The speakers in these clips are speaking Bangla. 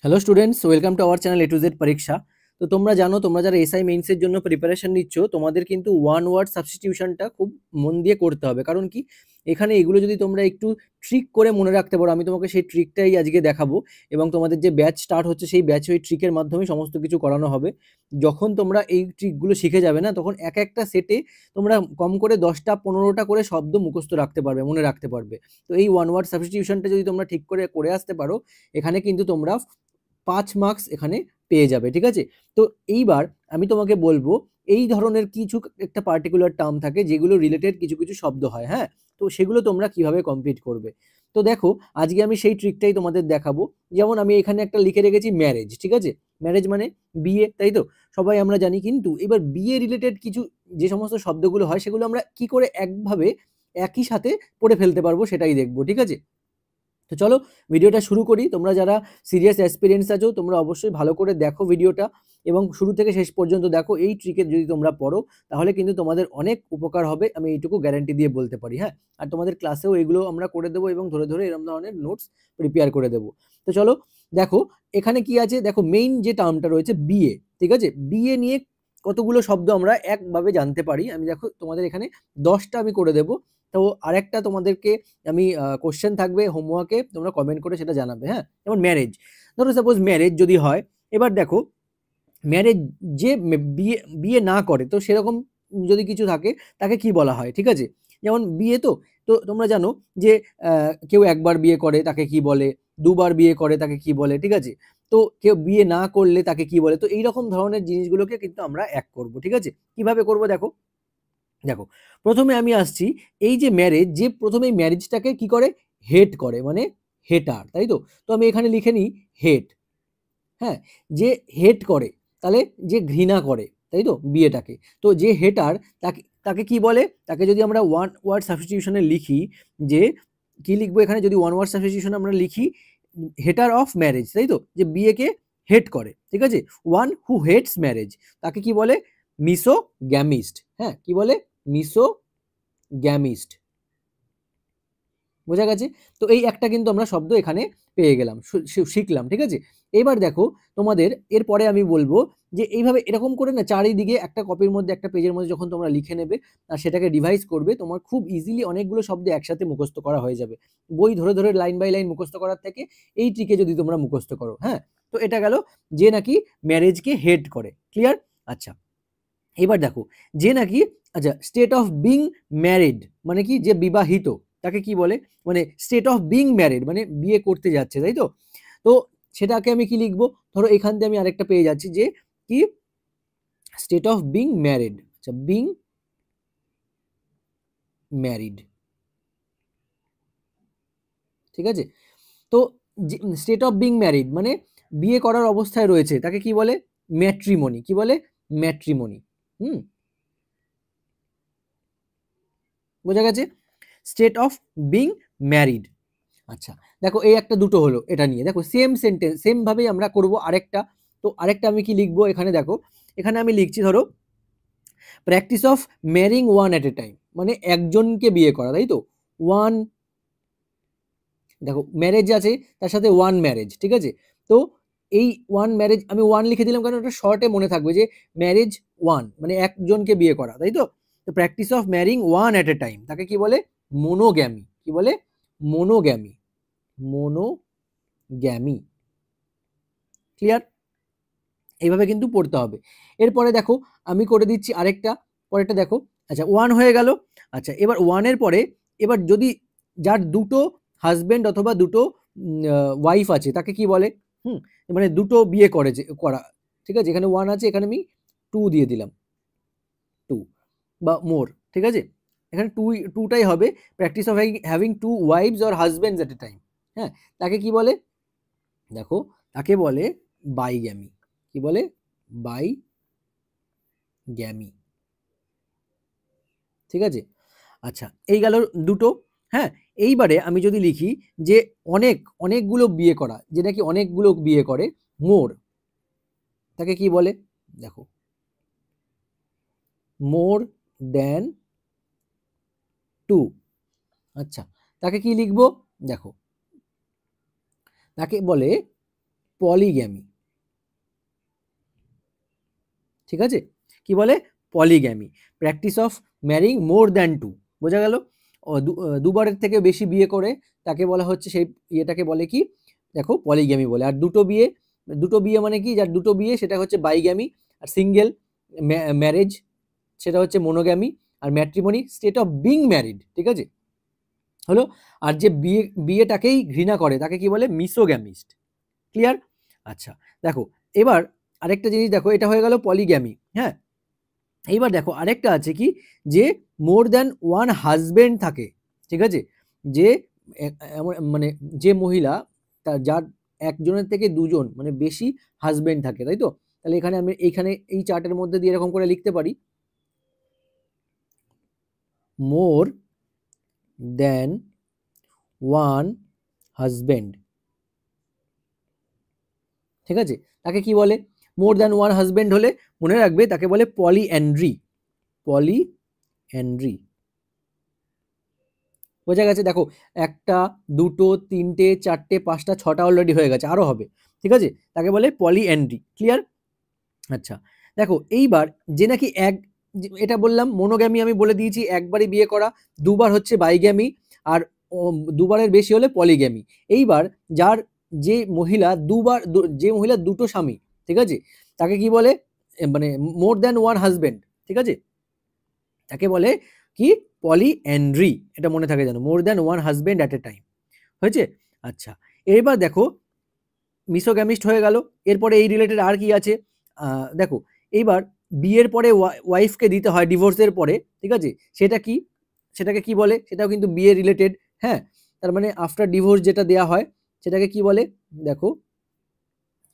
Hello students, welcome to our channel A to Z পরীক্ষা। তো তোমরা জানো, তোমরা যারা এসআই মেইনসের জন্য প্রিপারেশন নিচ্ছ, তোমাদের কিন্তু ওয়ান ওয়ার্ড সাবস্টিটিউশনটা খুব মন দিয়ে করতে হবে। কারণ কি, এখানে এগুলো যদি তোমরা একটু ট্রিক করে মনে রাখতে পারো, আমি তোমাকে সেই ট্রিকটাই আজকে দেখাবো। এবং তোমাদের যে ব্যাচ স্টার্ট হচ্ছে, সেই ব্যাচে ওই ট্রিকের মাধ্যমে সমস্ত কিছু করানো হবে। যখন তোমরা এই ট্রিকগুলো শিখে যাবে না, তখন এক একটা সেটে তোমরা কম করে 10টা 15টা করে শব্দ মুখস্থ রাখতে পারবে, মনে রাখতে পারবে। তো এই ওয়ান ওয়ার্ড সাবস্টিটিউশনটা যদি তোমরা ঠিক করে করে আসতে পারো, এখানে কিন্তু তোমরা 5 মার্কস এখানে পেয়ে যাবে। ঠিক আছে? তো এইবার আমি তোমাকে বলবো, এই ধরনের কিছু একটা পার্টিকুলার টার্ম থাকে যেগুলো রিলেটেড কিছু কিছু শব্দ হয়। হ্যাঁ, তো সেগুলো তোমরা কিভাবে কমপ্লিট করবে। তো দেখো, আজকে আমি সেই ট্রিকটাই তোমাদের দেখাবো। যেমন আমি এখানে একটা লিখে রেখেছি ম্যারেজ। ঠিক আছে? ম্যারেজ মানে বিয়ে, তাই তো? সবাই আমরা জানি। কিন্তু এবার বিয়ে রিলেটেড কিছু যে সমস্ত শব্দগুলো হয়, সেগুলো আমরা কি করে একভাবে একই সাথে পড়ে ফেলতে পারবো, সেটাই দেখবো। ঠিক আছে? তো চলো ভিডিওটা শুরু করি। তোমরা যারা সিরিয়াস এক্সপিরিয়েন্স আছো, তোমরা অবশ্যই ভালো করে দেখো ভিডিওটা, এবং শুরু থেকে শেষ পর্যন্ত দেখো। এই ট্রিকে যদি তোমরা পড়ো, তাহলে কিন্তু তোমাদের অনেক উপকার হবে, আমি এইটুকু গ্যারান্টি দিয়ে বলতে পারি। হ্যাঁ, আর তোমাদের ক্লাসেও এগুলো আমরা করে দেবো, এবং ধরে ধরে এরকম ধরনের নোটস প্রিপেয়ার করে দেবো। তো চলো দেখো, এখানে কি আছে দেখো। মেইন যে টার্মটা রয়েছে বিয়ে। ঠিক আছে? বিয়ে নিয়ে কতগুলো শব্দ আমরা একভাবে জানতে পারি। আমি দেখো তোমাদের এখানে 10টা আমি করে দেবো। তো আরেকটা তোমাদেরকে আমি কোশ্চেন থাকবে হোমওয়ার্কে, তোমরা কমেন্ট করে সেটা জানাবে। হ্যাঁ, যেমন ম্যারেজ। ধরো সাপোজ ম্যারেজ যদি হয়, এবার দেখো ম্যারেজ যে বিয়ে বিয়ে না করে, তো সেরকম যদি কিছু থাকে, তাকে কি বলা হয়। ঠিক আছে? যেমন বিয়ে, তো তো তোমরা জানো যে কেউ একবার বিয়ে করে তাকে কি বলে, দুবার বিয়ে করে তাকে কি বলে। ঠিক আছে? তো কেউ বিয়ে না করলে তাকে কি বলে। তো এইরকম ধরনের জিনিসগুলোকে কিন্তু আমরা এক করব। ঠিক আছে? কিভাবে করব দেখো। দেখো, প্রথমে আমি আসছি। এই যে ম্যারেজ, যে প্রথমে ম্যারেজটাকে কি করে, হেট করে, মানে হেটার, তাই তো? তো আমি এখানে লিখে নিই হেট। হ্যাঁ, যে হেট করে, তাহলে যে ঘৃণা করে, তাই তো, বিয়েটাকে। তো যে হেটার, তাকে তাকে কি বলে। তাকে যদি আমরা ওয়ান ওয়ার্ড সাবস্টিটিউশনে লিখি, যে কি লিখবো এখানে, যদি ওয়ান ওয়ার্ড সাবস্টিটিউশনে আমরা লিখি হেটার অফ ম্যারেজ, তাই তো, যে বিয়েকে হেট করে। ঠিক আছে? ওয়ান হু হেটস ম্যারেজ, তাকে কি বলে, মিসোগ্যামিস্ট। হ্যাঁ, কি বলে, মিসোগ্যামিস্ট। বোঝা গেছে? তো এই একটা কিন্তু আমরা শব্দ এখানে পেয়ে গেলাম, শিখলাম। ঠিক আছে? এবার দেখো, তোমাদের এরপরে আমি বলবো যে এইভাবে এরকম করে না, চারিদিকে একটা কপির মধ্যে, একটা পেজের মধ্যে যখন তোমরা লিখে নেবে আর সেটাকে রিভাইজ করবে, তোমার খুব ইজিলি অনেকগুলো শব্দ একসাথে মুখস্থ করা হয়ে যাবে। বই ধরে ধরে লাইন বাই লাইন মুখস্থ করার থেকে এই ট্রিকে যদি তোমরা মুখস্থ করো। হ্যাঁ, তো এটা গেল যে নাকি ম্যারেজকে হেড করে। ক্লিয়ার? আচ্ছা, এবার দেখো, যে নাকি, আচ্ছা, স্টেট অফ বিং ম্যারিড মানে কি, যে বিবাহিত, তাকে কি বলে, মানে স্টেট অফ বিং ম্যারিড মানে বিয়ে করতে যাচ্ছে, তাই তো? তো সেটাকে আমি কি লিখবো, ধরো এখান থেকে আমি আরেকটা পেয়ে যাচ্ছি, যে কি, স্টেট অফ বিং ম্যারিড। আচ্ছা, বিং ম্যারিড। ঠিক আছে? তো স্টেট অফ বিং ম্যারিড মানে বিয়ে করার অবস্থায় রয়েছে, তাকে কি বলে, ম্যাট্রিমনি। কি বলে, ম্যাট্রিমনি। হুম, বোঝা গেছে? State of being married. আচ্ছা, দেখো এই একটা দুটো হলো এটা নিয়ে। দেখো সেম সেন্টেন্স, সেম ভাবেই আমরা করব আরেকটা। তো আরেকটা আমি কি লিখবো এখানে, দেখো এখানে আমি লিখছি, ধরো practice of ম্যারিং one at a time, মানে একজনকে বিয়ে করা, তাই তো। ওয়ান, দেখো ম্যারেজ আছে, তার সাথে ওয়ান ম্যারেজ। ঠিক আছে? তো এই ওয়ান ম্যারেজ আমি ওয়ান লিখে দিলাম, কারণ ওটা শর্টে মনে থাকবে, যে ম্যারেজ ওয়ান মানে একজনকে বিয়ে করা, তাই তো। তো practice of ম্যারিং one at a time, তাকে কি বলে, মোনোগ্যামি। কি বলে, মোনোগ্যামি। মোনোগ্যামি। ক্লিয়ার? এইভাবে কিন্তু পড়তে হবে। এরপরে দেখো, আমি করে দিচ্ছি আরেকটা, পরেরটা দেখো। আচ্ছা, ওয়ান হয়ে গেল। আচ্ছা, এবার ওয়ানের পরে, এবার যদি যার দুটো হাজবেন্ড অথবা দুটো ওয়াইফ আছে, তাকে কি বলে। হুম, মানে দুটো বিয়ে করে, যে করা। ঠিক আছে? এখানে ওয়ান আছে, এখানে আমি টু দিয়ে দিলাম, টু বা মোর। ঠিক আছে? এখানে টুটাই হবে। Practice of having two wives or husbands at a time. হ্যাঁ, তাকে কি বলে, দেখো তাকে বলে বাইগ্যামি। কি বলে, বাইগ্যামি। ঠিক আছে? আচ্ছা, এই গেল দুটো। হ্যাঁ, এইবারে আমি যদি লিখি যে অনেকগুলো বিয়ে করা, যে নাকি অনেকগুলো বিয়ে করে, মোর, তাকে কি বলে, দেখো, মোর দেন টু। আচ্ছা, তাকে কি লিখবো, দেখো তাকে বলে পলিগ্যামি। ঠিক আছে, কি বলে? Polygamy, practice of marrying more than two. বোঝা গেল? দুবারের থেকে বেশি বিয়ে করে তাকে বলা হচ্ছে, সেই ইয়েটাকে বলে কি? দেখো পলিগ্যামি বলে। আর দুটো বিয়ে মানে কি? যার দুটো বিয়ে সেটা হচ্ছে বাইগ্যামি। আর সিঙ্গেল ম্যারেজ সেটা হচ্ছে মোনোগ্যামি। আর matrimony state of being married. ঠিক আছে, হলো। আর যে বিয়েটাকেই ঘৃণা করে তাকে কি বলে? মিসোগ্যামিস্ট। ক্লিয়ার? আচ্ছা, দেখো এবার আরেকটা জিনিস দেখো, এটা হয়ে গেল পলিগ্যামি। হ্যাঁ, এইবার দেখো আরেকটা আছে কি, যে মোর দ্যান ওয়ান হাজবেন্ড থাকে। ঠিক আছে, যে মানে যে মহিলা যার একজনের থেকে দুজন মানে বেশি হাজবেন্ড থাকে, তাই তো? তাহলে এখানে আমি এই চার্টের মধ্যে দিয়ে এরকম করে লিখতে পারি, মোর দ্যান ওয়ান হাজবেন্ড। ঠিক আছে, তাকে কি বলে? মোর দ্যান ওয়ান হাজবেন্ড হলে মনে রাখবে তাকে বলে পলিঅ্যান্ড্রি। পলিঅ্যান্ড্রি, বোঝা গেছে? দেখো, একটা, দুটো, তিনটে, চারটে, পাঁচটা, ছটা অলরেডি হয়ে গেছে, আরো হবে। ঠিক আছে, তাকে বলে পলিঅ্যান্ড্রি। ক্লিয়ার? আচ্ছা, দেখো এইবার যে নাকি এটা বললাম মোনোগ্যামি, আমি বলে দিয়েছি একবারই বিয়ে করা। দুবার হচ্ছে বাইগ্যামি। আর দুবারের বেশি হলে পলিগ্যামি। এইবার যার যে মহিলা দুটো স্বামী, ঠিক আছে, তাকে কি বলে? মানে মোর দ্যান ওয়ান হাজবেন্ড। ঠিক আছে, তাকে বলে কি? পলিঅ্যান্ড্রি। এটা মনে থাকে যেন, more than one husband at a time. হয়েছে? আচ্ছা, এবার দেখো মিসোগ্যামিস্ট হয়ে গেল। এরপরে এই রিলেটেড আর কি আছে? দেখো, এইবার বিয়ের পরে ওয়াইফকে দিতে হয় ডিভোর্সের পরে। ঠিক আছে, সেটাকে কি বলে? সেটাও কিন্তু বিয়ে রিলেটেড। হ্যাঁ, তার মানে আফটার ডিভোর্স যেটা দেয়া হয় সেটাকে কি বলে? দেখো,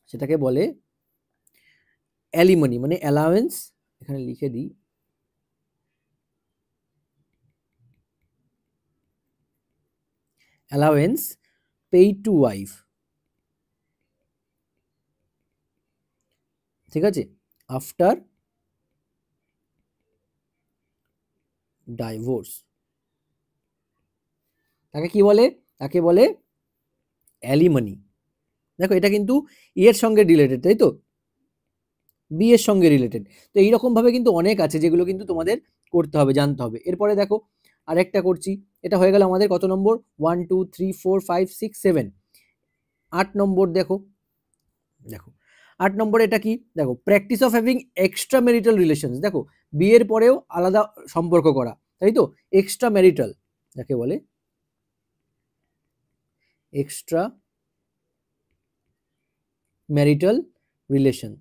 সেটাকে বলে অ্যালিমনি, মানে অ্যালাওয়েন্স। এখানে লিখে দিই, অ্যালাওয়েন্স পেইড টু ওয়াইফ। ঠিক আছে, আফটার ডাইভোর্স তাকে কি বলে? তাকে বলে অ্যালিমনি। দেখো, এটা কিন্তু এর সঙ্গে রিলেটেড, তাই তো? বিয়ের সঙ্গে রিলেটেড। তো এইরকম ভাবে কিন্তু অনেক আছে যেগুলো কিন্তু তোমাদের করতে হবে, জানতে হবে। এরপরে দেখো আরেকটা করছি। এটা হয়ে গেল আমাদের কত নম্বর? 1 2 3 4 5 6 7, 8 নম্বর। দেখো দেখো 8 নম্বর এটা কি? দেখো, practice of having extra marital relations. দেখো, বিয়ের পরেও আলাদা সম্পর্ক করা, তাই তো? এক্সট্রা ম্যারিটাল যাকে বলে, এক্সট্রা ম্যারিটাল রিলেশন।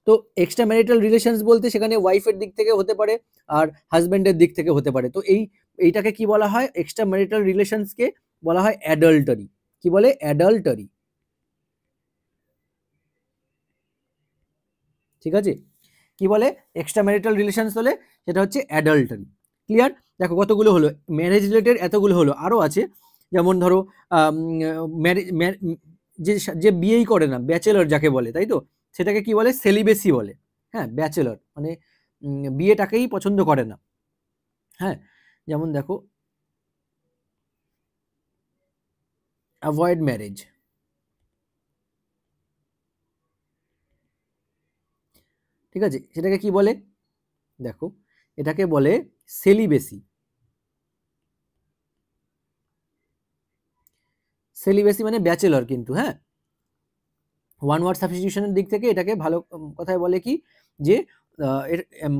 তো এক্সট্রা ম্যারিটাল রিলেশনস বলতে সেখানে ওয়াইফের দিক থেকে হতে পারে আর হাজব্যান্ডের দিক থেকে হতে পারে। তো এইটাকে কি বলা হয়? এক্সট্রা ম্যারিটাল রিলেশনসকে বলা হয় অ্যাডাল্টারি। কি বলে? অ্যাডাল্টারি। ঠিক আছে, কি বলে? এক্সট্রা ম্যারিটাল রিলেশনস হলে সেটা হচ্ছে অ্যাডাল্টারি। ক্লিয়ার? দেখো কতগুলো হলো, ম্যারেজ রিলেটেড এতগুলো হলো, আরো আছে। যেমন ধরো ম্যারেজ, যে যে বিয়েই করে না, ব্যাচেলর যাকে বলে, তাই তো? সেটাকে কি বলে? সেলিবেসি বলে। হ্যাঁ, ব্যাচেলর মানে বিয়েটাকেই পছন্দ করে না। হ্যাঁ, যেমন দেখো অ্যাভয়েড ম্যারেজ। ঠিক আছে, সেটাকে কি বলে? দেখো, এটাকে বলে সেলিবেসি। সেলিবেসি মানে ব্যাচেলর কিন্তু। হ্যাঁ, ওয়ান ওয়ার্ড সাবস্টিটিউশনের দিক থেকে এটাকে ভালো কথায় বলে কি, যে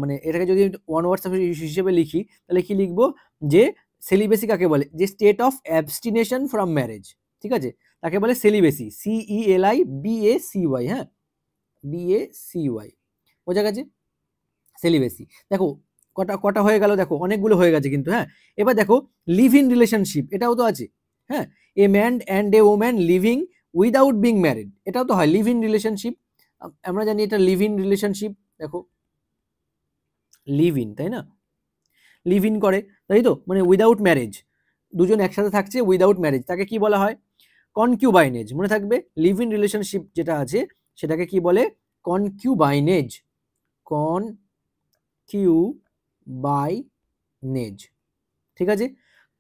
মানে এটাকে যদি ওয়ান ওয়ার্ড সাবস্টিটিউশন হিসেবে লিখি তাহলে কি লিখবো? যে সেলিবেসি কাকে বলে? যে স্টেট অফ অ্যাবস্টিনেশন ফ্রম ম্যারেজ। ঠিক আছে, তাকে বলে সেলিবেসি। CELIBACY। হ্যাঁ, BACY। বোঝা গেছে? সেলিবেসি। দেখো কটা কটা হয়ে গেল, দেখো অনেকগুলো হয়ে গেছে কিন্তু। হ্যাঁ, এবার দেখো লিভ ইন রিলেশনশিপ, এটাও তো আছে। হ্যাঁ, a man and a woman living without being married, এটাও তো হয় লিভ ইন রিলেশনশিপ। আমরা জানি এটা লিভ ইন রিলেশনশিপ। দেখো, লিভ ইন, তাই না? লিভ ইন করে, তাই তো? মানে উইদাউট ম্যারেজ, দুজন একসাথে থাকছে উইদাউট ম্যারেজ, তাকে কি বলা হয়? কনকিউবাইনেজ। মনে থাকবে, লিভ ইন রিলেশনশিপ যেটা আছে সেটাকে কি বলে? কনকিউবাইনেজ। কনকিউবাইনেজ। ঠিক আছে,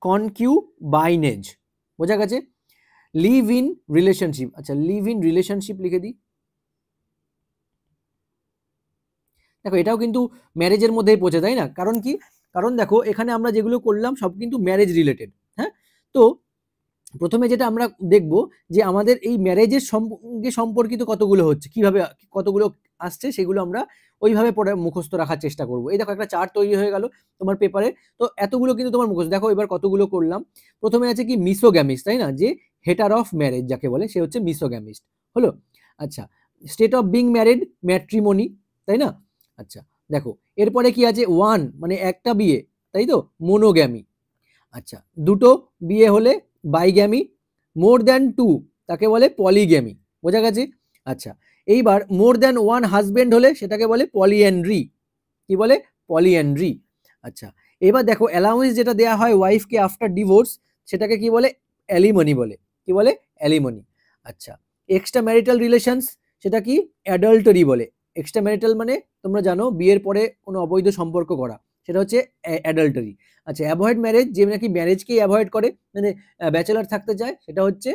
কনকিউবাইনেজ। বোঝা গেছে? লিভ ইন রিলেশনশিপ, আচ্ছা লিভ ইন রিলেশনশিপ লিখে দিই। দেখো এটাও কিন্তু ম্যারেজের মধ্যেই পড়ছে, তাই না? কারণ কি, কারণ দেখো এখানে আমরা যেগুলো করলাম সব কিন্তু ম্যারেজ রিলেটেড। হ্যাঁ, তো প্রথমে যেটা আমরা দেখব যে আমাদের এই ম্যারেজের সঙ্গে সম্পর্কিত কতগুলো হচ্ছে, কিভাবে কতগুলো আসছে, সেগুলো আমরা ওইভাবে পড়ে মুখস্থ রাখার চেষ্টা করব। এই দেখো একটা চার্ট তৈরি হয়ে গেল তোমার পেপারে। তো এতগুলো কিন্তু তোমার মুখস্থ। দেখো এবার কতগুলো করলাম। প্রথমে আছে কি মিসোগ্যামিস্ট, তাই না? যে হেটার অফ ম্যারেজ যাকে বলে সে হচ্ছে মিসোগ্যামিস্ট, হলো। আচ্ছা, state of being married matrimony, তাই না? আচ্ছা, দেখো এরপরে কি আছে, ওয়ান মানে একটা বিয়ে, তাই তো, মোনোগ্যামি। আচ্ছা, দুটো বিয়ে হলে বাইগ্যামি, মোর দ্যান টু তাকে বলে পলিগ্যামি, বোঝা গেছে? আচ্ছা, এইবার মোর দ্যান ওয়ান হাজবেন্ড হলে সেটাকে বলে পলিঅ্যান্ড্রি, কি বলে, পলিঅ্যান্ড্রি। আচ্ছা, এবার দেখো অ্যালাউন্স যেটা দেওয়া হয় ওয়াইফকে আফটার ডিভোর্স সেটাকে কি বলে, অ্যালিমনি বলে, কি বলে, অ্যালিমনি। আচ্ছা, এক্সট্রা ম্যারিটাল রিলেশনস সেটা কি, অ্যাডাল্টারি বলে। এক্সট্রা ম্যারিটাল মানে তোমরা জানো বিয়ের পরে কোনো অবৈধ সম্পর্ক করা, সেটা হচ্ছে অ্যাডাল্টারি। আচ্ছা, অ্যাভয়েড ম্যারেজ যে নাকি ম্যারেজকেই অ্যাভয়েড করে, মানে ব্যাচেলার থাকতে চায়, সেটা হচ্ছে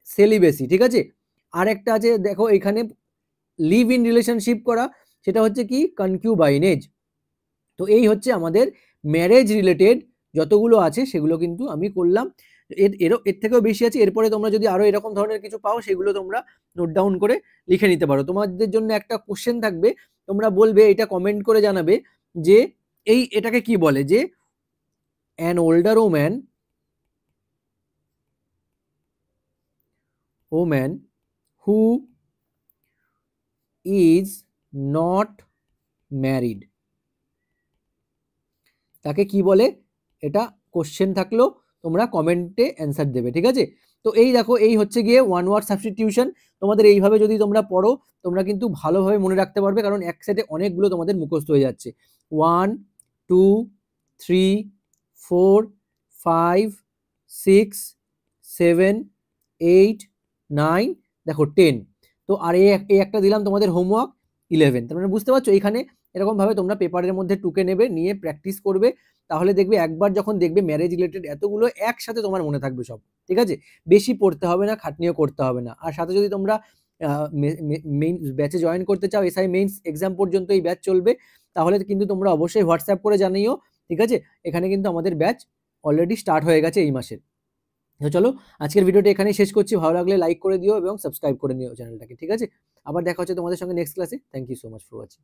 সেলিবেসি, ঠিক আছে? আর একটা আছে দেখো এখানে লিভ ইন রিলেশনশিপ করা, সেটা হচ্ছে কি, কনকিউবাইনেজ। তো এই হচ্ছে আমাদের ম্যারেজ রিলেটেড যতগুলো আছে সেগুলো কিন্তু আমি করলাম। এর থেকেও বেশি আছে, এরপরে তোমরা যদি আরো এরকম ধরনের কিছু পাও সেগুলো তোমরা নোট ডাউন করে লিখে নিতে পারো। তোমাদের জন্য একটা কোশ্চেন থাকবে, তোমরা বলবে, এটা কমেন্ট করে জানাবে যে এটাকে কি বলে, যে an older woman who is not married তাকে কি বলে, এটা কোশ্চেন থাকলো, তোমরা কমেন্টে অ্যান্সার দেবে, ঠিক আছে? তো এই দেখো এই হচ্ছে গিয়ে ওয়ান ওয়ার্ড সাবস্টিটিউশন। তোমাদের এইভাবে যদি তোমরা পড়ো তোমরা কিন্তু ভালোভাবে মনে রাখতে পারবে, কারণ একসাথে অনেকগুলো তোমাদের মুখস্থ হয়ে যাচ্ছে। 1 2 3 4 5 6 7 8 9, দেখো 10। তো আর এই একটা দিলাম তোমাদের হোমওয়ার্ক 11। তার মানে বুঝতে পারছো, এখানে এরকম ভাবে তোমরা পেপারের মধ্যে টুকে নেবে, নিয়ে প্র্যাকটিস করবে। তাহলে দেখবে একবার যখন দেখবে ম্যারেজ রিলেটেড এতগুলো একসাথে তোমার মনে থাকবে সব, ঠিক আছে? বেশি পড়তে হবে না, খাটনিও করতে হবে না। আর সাথে যদি তোমরা মেইন ব্যাচে জয়েন করতে চাও, এসআই মেইনস এক্সাম পর্যন্ত এই ব্যাচ চলবে, তাহলে কিন্তু তোমরা অবশ্যই হোয়াটসঅ্যাপ করে জানিও, ঠিক আছে? এখানে কিন্তু আমাদের ব্যাচ অলরেডি স্টার্ট হয়ে গেছে এই মাসের। তো চলো আজকের ভিডিওটা এখানেই শেষ করছি। ভালো লাগলে লাইক করে দিও এবং সাবস্ক্রাইব করে নিও চ্যানেলটাকে, ঠিক আছে? আবার দেখা হচ্ছে তোমাদের সঙ্গে নেক্সট ক্লাসে। Thank you so much for watching.